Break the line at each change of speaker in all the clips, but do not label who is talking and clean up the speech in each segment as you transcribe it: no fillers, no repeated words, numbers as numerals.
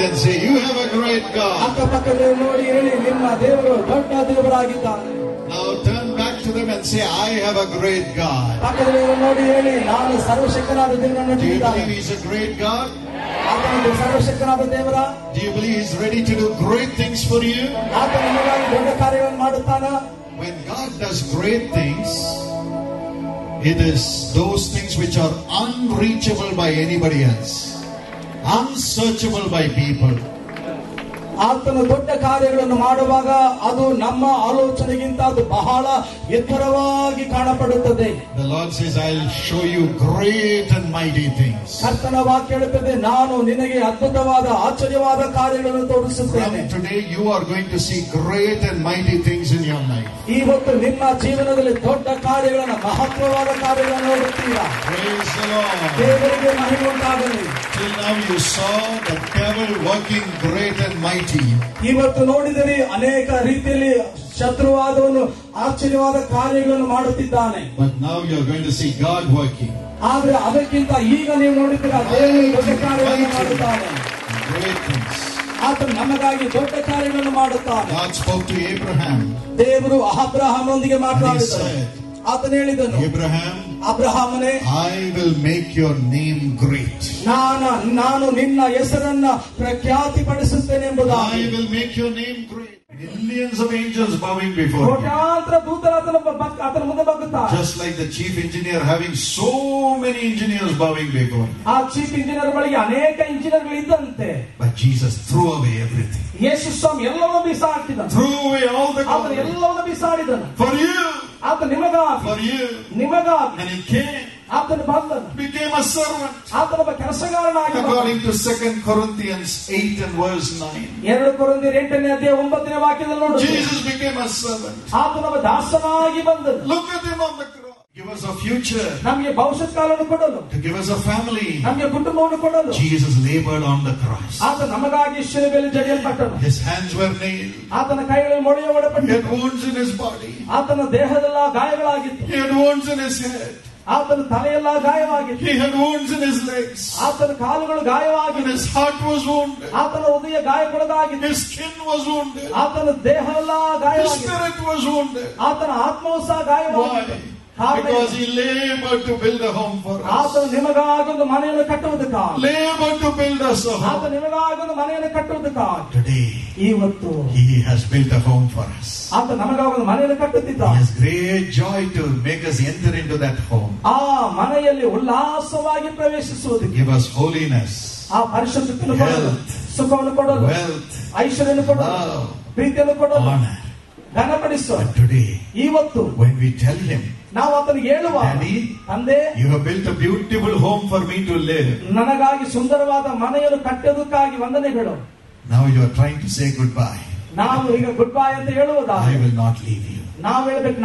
and say, you have a great God. Now turn back to them and say, I have a great God. Do you believe He's a great God? Do you believe He's ready to do great things for you? When God does great things, it is those things which are unreachable by anybody else, unsearchable by people.
ಆತನು ದೊಡ್ಡ ಕಾರ್ಯಗಳನ್ನು ಮಾಡುವಾಗ ಅದು ನಮ್ಮ ಆಲೋಚನೆಗಿಂತ ಅದು ಬಹಳ ಎತ್ತರವಾಗಿ ಕಾಣಪಡುತ್ತದೆ.
The Lord says, I'll show you great and mighty things.
ಕರ್ತನ ವಾಕ್ಯ ಹೇಳುತ್ತದೆ, ನಾನು ನಿನಗೆ ಅದ್ಭುತವಾದ ಆಶ್ಚರ್ಯವಾದ ಕಾರ್ಯಗಳನ್ನು ತೋರಿಸುತ್ತೇನೆ.
From today you are going to see great and mighty things in your life.
ಇವತ್ತು ನಿಮ್ಮ ಜೀವನದಲ್ಲಿ ದೊಡ್ಡ ಕಾರ್ಯಗಳನ್ನು, ಮಹತ್ವವಾದ ಕಾರ್ಯಗಳನ್ನು ನೋಡುತ್ತೀರಾ.
Praise the Lord.
ದೇವರಿಗೆ ಮಹಿಮೆ ಉಂಟಾಗಲಿ.
Till now you saw the devil working great and mighty.
ಇವತ್ತು ನೋಡಿದರೆ ಅನೇಕ ರೀತಿಯಲ್ಲಿ ಶತ್ರುವಾದವನು ಆಶ್ಚರ್ಯವಾದ ಕಾರ್ಯಗಳನ್ನು ಮಾಡುತ್ತಿದ್ದಾನೆ.
But now you are going to see God working.
ಆದ್ರೆ ಅದಕ್ಕಿಂತ ಈಗ ನೀವು ನೋಡಿದ್ದೀರಾ, ದೇವರು ದೊಡ್ಡ ಕಾರ್ಯಗಳನ್ನು ಮಾಡುತ್ತಾನೆ.
Great things.
ಆತನು ನಮಗಾಗಿ ದೊಡ್ಡ ಕಾರ್ಯಗಳನ್ನು ಮಾಡುತ್ತಾನೆ.
God spoke to Abraham.
ದೇವರು ಅಬ್ರಹಾಮನೊಂದಿಗೆ ಮಾತನಾಡಿದನು. ಆತನು ಹೇಳಿದನು, ಅಬ್ರಹಾಮನೇ,
I will make your name great.
ನಾನು ನಿನ್ನ ಹೆಸರನ್ನ ಪ್ರಖ್ಯಾತಿಪಡಿಸುತ್ತೇನೆ ಎಂಬುದಾಗಿ.
I will make your name great. Millions of angels bowing before you. Just like the chief engineer having so many engineers bowing before you.
ಆ chief engineer ಬಳಿಗೆ ಅನೇಕ ಇಂಜಿನಿಯರ್ಗಳು ಇದ್ದಂತೆ.
But Jesus threw away everything.
ಯೇಸು ಸ್ವಾಮಿ ಎಲ್ಲವನ್ನೂ ಬಿಸಾಡಿದನು.
Threw away all the glory.
ಆತನು ಎಲ್ಲವನ್ನೂ ಬಿಸಾಡಿದನು.
For you.
ಆತನು ನಿಮಗಾಗಿ.
For you.
ನಿಮಗಾಗಿ.
And he came.
ಆತನು ಬಂದನು.
Became a servant.
ಆತನೊಬ್ಬ ಕೆಲಸಗಾರನಾಗಿ.
According to 2 Corinthians 8 and verse 9.
2 ಕೊರಿಂಥಿಯರ 8ನೇ ಅಧ್ಯಾಯ 9ನೇ ವಾಕ್ಯದಲ್ಲಿ ನೋಡಿ.
Jesus became a servant.
ಆತನೊಬ್ಬ ದಾಸನಾಗಿ ಬಂದನು.
Look at him on the cross. Give us a future.
ನಮಗೆ ಭವಿಷ್ಯತ್ ಕಾಲವನ್ನು ಕೊಡಲು.
To give us a family.
ನಮಗೆ ಕುಟುಂಬವನ್ನು ಕೊಡಲು.
Jesus labored on the cross.
ಆತ ನಮಗಾಗಿ ಶಿಲುಬೆಯಲ್ಲಿ ಜಡಿಯಲ್ಪಟ್ಟನು.
His hands were nailed.
ಆತನ ಕೈಗಳಲ್ಲಿ ಮೊಳೆಯ ಹೊಡೆಪಟ್ಟಿತು.
He had wounds in his body.
ಆತನ ದೇಹದೆಲ್ಲ ಗಾಯಗಳಾಗಿತ್ತು.
He had wounds in his head.
ಆತನ ತಲೆಯೆಲ್ಲ ಗಾಯವಾಗಿತ್ತು.
He had wounds in his legs.
ಆತನ ಕಾಲುಗಳು ಗಾಯವಾಗಿತ್ತು.
His heart was wounded.
ಆತನ ಹೃದಯ ಗಾಯಗೊಳಗಾಗಿತ್ತು.
His skin was wounded.
ಆತನ ದೇಹವೆಲ್ಲ ಗಾಯವಾಗಿತ್ತು.
His spirit was wounded.
ಆತನ ಆತ್ಮವೂ ಸಹ ಗಾಯವಾಗಿತ್ತು.
Because he labored to build a home for us.
ಆತನು ನಿಮಗಾಗಿ ಒಂದು ಮನೆಯನ್ನು ಕಟ್ಟುವುದಕ್ಕಾಗಿ.
Labored to build us a home.
ಆತನು ನಿಮಗಾಗಿ ಒಂದು ಮನೆಯನ್ನು ಕಟ್ಟುವುದಕ್ಕಾಗಿ.
Today,
ಇವತ್ತು
he has built a home for us.
ಆತನು ನಮಗಾಗಿ ಒಂದು ಮನೆಯನ್ನು ಕಟ್ಟುತ್ತಿದ್ದಾನೆ.
He has great joy to make us enter into that home.
ಆ ಮನೆಯಲ್ಲಿ ಉಲ್ಲಾಸವಾಗಿ ಪ್ರವೇಶಿಸುವುದು.
Give us holiness.
ಆ ಪರಿಶುದ್ಧತೆಯನ್ನು ಕೊಡಲು, ಸುಖವನ್ನು ಕೊಡಲು,
wealth,
ಐಶ್ವರ್ಯವನ್ನು ಕೊಡಲು, ಪ್ರೀತಿಯನ್ನು ಕೊಡಲು,
honor.
ಘನಪಡಿಸು.
But today,
ಇವತ್ತು
when we tell him,
ನಾವು ಆತನಿಗೆ ಹೇಳುವ, ತಂದೆ,
you have built a beautiful home for me to live.
ನನಗಾಗಿ ಸುಂದರವಾದ ಮನೆಯನ್ನು ಕಟ್ಟುವುದಕ್ಕಾಗಿ ವಂದನೆಗಳು.
Now you are trying to say goodbye.
ನಾವು ಈಗ ಗುಡ್ ಬೈ ಅಂತ ಹೇಳುವುದಾ?
I will not leave you.
ನಾವು ಹೇಳಬೇಕು,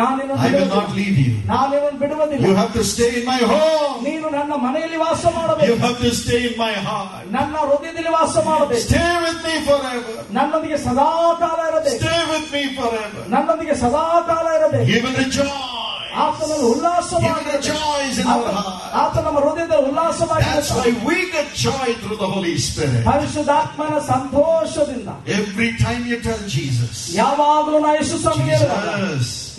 I will not leave you.
ನಾನೇನನ್ನು ಬಿಡುವುದಿಲ್ಲ.
You have to stay in my home.
ನೀನು ನನ್ನ ಮನೆಯಲ್ಲಿ ವಾಸ ಮಾಡಬೇಕು.
You have to stay in my heart.
ನನ್ನ ಹೃದಯದಲ್ಲಿ ವಾಸ ಮಾಡಬೇಕು.
Stay with me forever.
ನನ್ನೊಂದಿಗೆ ಸದಾ ಕಾಲ ಇರಬೇಕು.
Stay with me forever.
ನನ್ನೊಂದಿಗೆ ಸದಾ ಕಾಲ ಇರಬೇಕು.
He will rejoice.
ಆತನಲ್ಲಿ ಉಲ್ಲಾಸವಾಗಿ. ಆತ ನಮ್ಮ ಹೃದಯದಲ್ಲಿ ಉಲ್ಲಾಸವಾಗಿ.
That's why we get joy through the Holy Spirit.
ಪರಿಶುದ್ಧಾತ್ಮನ ಸಂತೋಷದಿಂದ.
Every time you tell Jesus,
ಯಾವಾಗಲೂ ನಾ ಯೇಸು ಸ್ವಾಮಿಗೆ ಹೇಳುವಾಗ,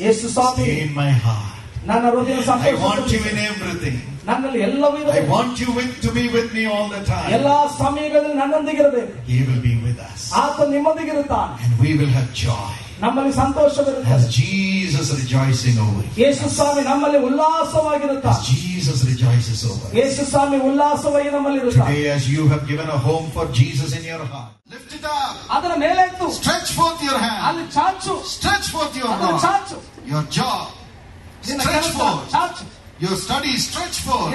ಯೇಸು ಸ್ವಾಮಿ,
stay in my heart.
ನನ್ನ ಹೃದಯ ಸಂತೋಷ.
I want you in everything.
ನನ್ನಲ್ಲಿ ಎಲ್ಲವೂ ಇದೆ.
I want you to be with me all the time.
ಎಲ್ಲಾ ಸಮಯಗಳಲ್ಲಿ ನನ್ನೊಂದಿಗೆ ಇರಬೇಕು.
He will be with us.
ಆತ ನಿಮ್ಮೊಂದಿಗೆ ಇರುತ್ತಾನೆ.
And we will have joy.
ನಮ್ಮಲ್ಲಿ ಸಂತೋಷವಿರುತ್ತದೆ.
As Jesus rejoicing over you.
ಯೇಸು ಸ್ವಾಮಿ ನಮ್ಮಲ್ಲಿ ಉಲ್ಲಾಸವಾಗಿರುತ್ತಾನೆ.
As Jesus rejoices over you.
ಯೇಸು ಸ್ವಾಮಿ ಉಲ್ಲಾಸವಾಗಿ ನಮ್ಮಲ್ಲಿ ಇರುತ್ತಾನೆ.
Today, as you have given a home for Jesus in your heart, lift it up.
ಅದರ ಮೇಲೆ ಎತ್ತು.
Stretch forth your hand.
ಅಲ್ಲಿ ಚಾಚು.
Stretch forth your arm.
ಚಾಚು.
Your job. Stretch forth.
ಚಾಚು.
Your studies. Stretch forth.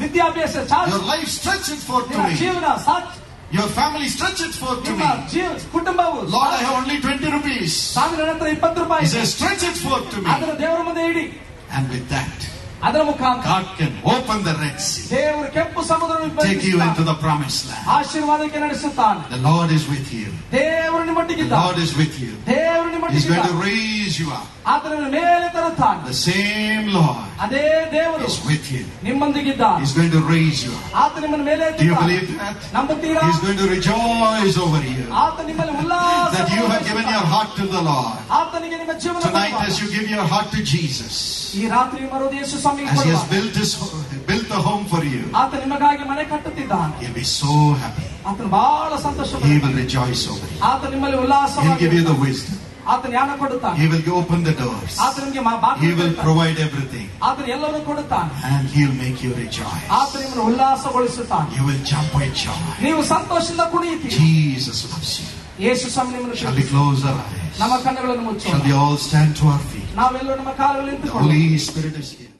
ವಿದ್ಯಾಭ್ಯಾಸ ಚಾಚು.
Your life. Stretch it forth to me.
ಜೀವನ ಚಾಚು.
Your family. Stretch it forth to me.
ಕುಟುಂಬವು.
Lord, I have only 20 rupees.
ಸ್ವಾಮಿ, ನನ್ನ ಹತ್ರ 20 ರೂಪಾಯಿ.
He says, stretch it forth to me.
ಅದರ ದೇವರ ಮುಂದೆ ಇಡಿ.
And with that,
ಅದರ ಮುಖಾಂತರ
God can open the Red Sea,
ದೇವರು ಕೆಂಪು ಸಮುದ್ರವನ್ನು
take you into the promised land.
ಆಶೀರ್ವಾದಕ್ಕೆ ನಡೆಸುತ್ತಾನೆ.
The Lord is with you.
ದೇವರು
The
ನಿಮ್ಮೊಟ್ಟಿಗಿದ್ದಾನೆ.
Lord is with you.
ದೇವರು
He's going to
ನಿಮ್ಮೊಟ್ಟಿಗಿದ್ದಾನೆ.
raise you up.
ಆತನನ್ನು ಮೇಲೆ ತರುತ್ತಾನೆ.
The same Lord
ಅದೇ ದೇವರು
is with you.
ನಿಮ್ಮೊಂದಿಗಿದ್ದಾನೆ.
He's going to raise you up.
ಆತ ನಿಮ್ಮನ್ನು ಮೇಲೆ
Do you
ಎತ್ತುತ್ತಾನೆ.
believe that?
ನಂಬುತ್ತೀರಾ?
He's going to rejoice over you
ಆತ ನಿಮ್ಮಲ್ಲಿ ಉಲ್ಲಾಸ
that you have given your heart to the Lord.
ಆತನಿಗೆ ನಿಮ್ಮ ಜೀವನ
Tonight, as you give your heart to Jesus,
ಈ ರಾತ್ರಿ ಮರುದಿ ಯೇಸು ಸ್ವಾಮಿಗೆ
as He has
ಕೊಡುವ.
built a home for you,
ಆತ ನಿಮಗಾಗಿ ಮನೆ ಕಟ್ಟುತ್ತಿದ್ದಾನೆ.
He'll be so happy.
ಆತನು ಬಹಳ ಸಂತೋಷ.
He will rejoice over you.
ಆತ ನಿಮ್ಮಲ್ಲಿ
He'll
ಉಲ್ಲಾಸವಾಗಿ
give you the wisdom.
ಆತ ಜ್ಞಾನ ಕೊಡುತ್ತಾನೆ.
He will open the doors.
ಆತ ನಿಮಗೆ
He will provide everything.
ಆತನು ಎಲ್ಲವನ್ನೂ ಕೊಡುತ್ತಾನೆ.
And He'll make you rejoice.
ಆತ ನಿಮ್ಮನ್ನು ಉಲ್ಲಾಸಗೊಳಿಸುತ್ತಾನೆ.
You will jump with joy.
ನೀವು ಸಂತೋಷದಿಂದ ಕುಣಿಯುತ್ತೀರಿ.
Jesus loves you.
ಯೇಸು ಸ್ವಾಮಿ ನಿಮ್ಮನ್ನು
Shall we close our eyes?
ನಮ್ಮ ಕಣ್ಣುಗಳನ್ನು ಮುಚ್ಚೋಣ.
Shall we all stand to our feet?
ನಾವೆಲ್ಲರೂ ನಮ್ಮ ಕಾಲುಗಳಲ್ಲಿ
The
ನಿಂತುಕೊಳ್ಳೋಣ.
Holy Spirit is here.